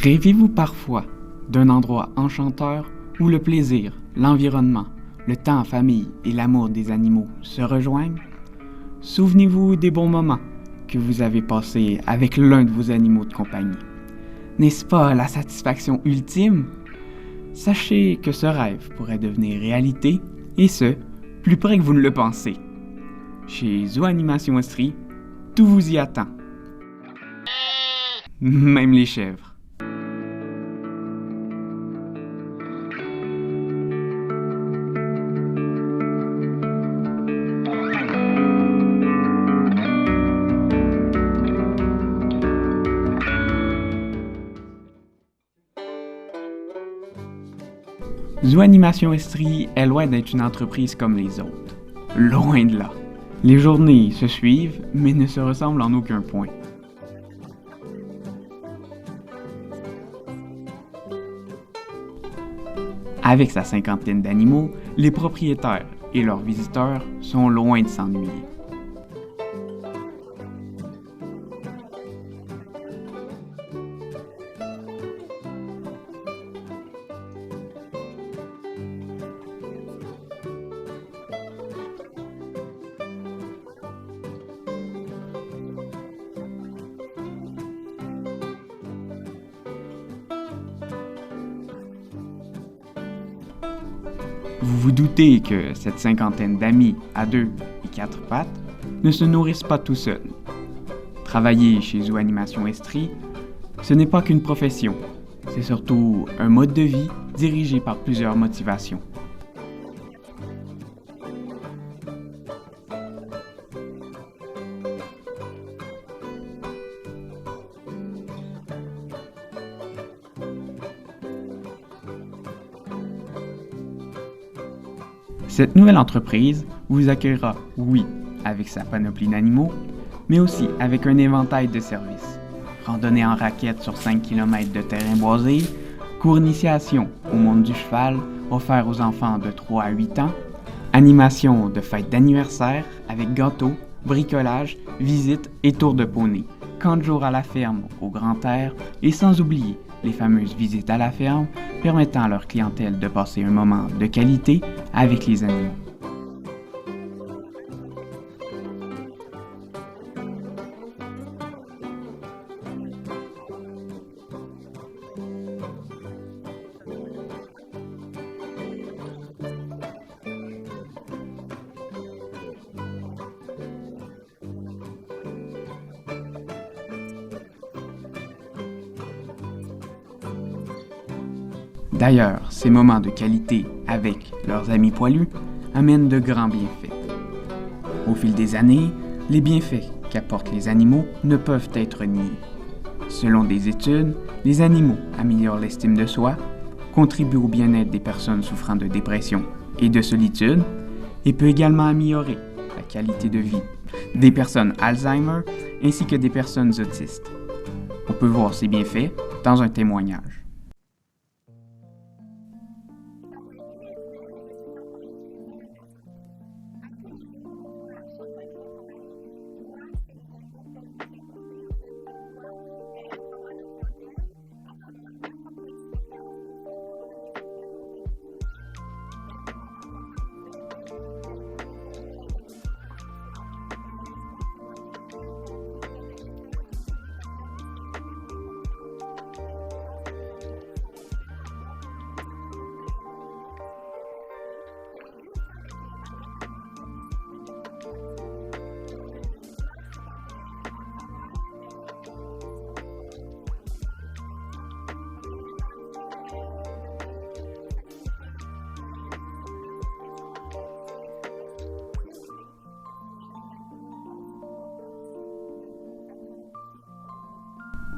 Rêvez-vous parfois d'un endroit enchanteur où le plaisir, l'environnement, le temps en famille et l'amour des animaux se rejoignent? Souvenez-vous des bons moments que vous avez passés avec l'un de vos animaux de compagnie. N'est-ce pas la satisfaction ultime? Sachez que ce rêve pourrait devenir réalité, et ce, plus près que vous ne le pensez. Chez Zooanimation Estrie, tout vous y attend. Même les chèvres. Zooanimation Estrie est loin d'être une entreprise comme les autres. Loin de là. Les journées se suivent, mais ne se ressemblent en aucun point. Avec sa cinquantaine d'animaux, les propriétaires et leurs visiteurs sont loin de s'ennuyer. Vous vous doutez que cette cinquantaine d'amis à deux et quatre pattes ne se nourrissent pas tout seuls. Travailler chez Zooanimation Estrie, ce n'est pas qu'une profession, c'est surtout un mode de vie dirigé par plusieurs motivations. Cette nouvelle entreprise vous accueillera, oui, avec sa panoplie d'animaux, mais aussi avec un éventail de services. Randonnée en raquette sur 5 km de terrain boisé, cours initiation au monde du cheval offert aux enfants de 3 à 8 ans, animation de fêtes d'anniversaire avec gâteaux, bricolage, visites et tours de poney, camp de jour à la ferme au grand air et sans oublier les fameuses visites à la ferme permettant à leur clientèle de passer un moment de qualité avec les animaux. D'ailleurs, ces moments de qualité avec leurs amis poilus amènent de grands bienfaits. Au fil des années, les bienfaits qu'apportent les animaux ne peuvent être niés. Selon des études, les animaux améliorent l'estime de soi, contribuent au bien-être des personnes souffrant de dépression et de solitude, et peut également améliorer la qualité de vie des personnes Alzheimer ainsi que des personnes autistes. On peut voir ces bienfaits dans un témoignage.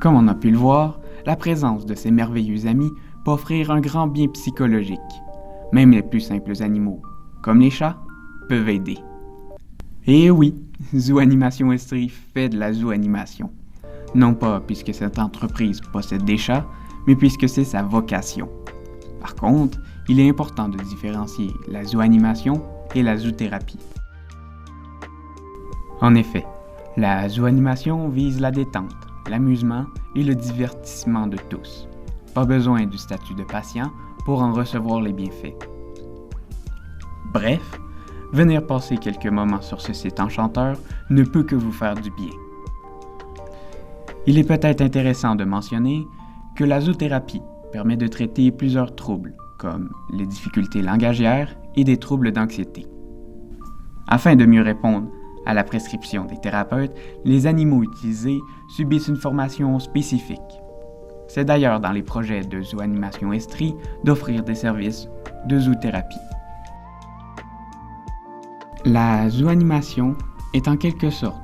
Comme on a pu le voir, la présence de ces merveilleux amis peut offrir un grand bien psychologique. Même les plus simples animaux, comme les chats, peuvent aider. Et oui, Zooanimation Estrie fait de la zooanimation. Non pas puisque cette entreprise possède des chats, mais puisque c'est sa vocation. Par contre, il est important de différencier la zooanimation et la zoothérapie. En effet, la zooanimation vise la détente, l'amusement et le divertissement de tous. Pas besoin du statut de patient pour en recevoir les bienfaits. Bref, venir passer quelques moments sur ce site enchanteur ne peut que vous faire du bien. Il est peut-être intéressant de mentionner que la zoothérapie permet de traiter plusieurs troubles, comme les difficultés langagières et des troubles d'anxiété. Afin de mieux répondre à la prescription des thérapeutes, les animaux utilisés subissent une formation spécifique. C'est d'ailleurs dans les projets de Zooanimation Estrie d'offrir des services de zoothérapie. La zooanimation est en quelque sorte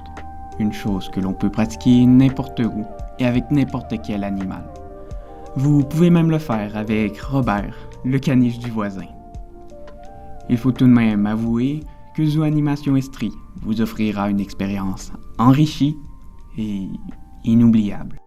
une chose que l'on peut pratiquer n'importe où et avec n'importe quel animal. Vous pouvez même le faire avec Robert, le caniche du voisin. Il faut tout de même avouer que Zooanimation Estrie vous offrira une expérience enrichie et inoubliable.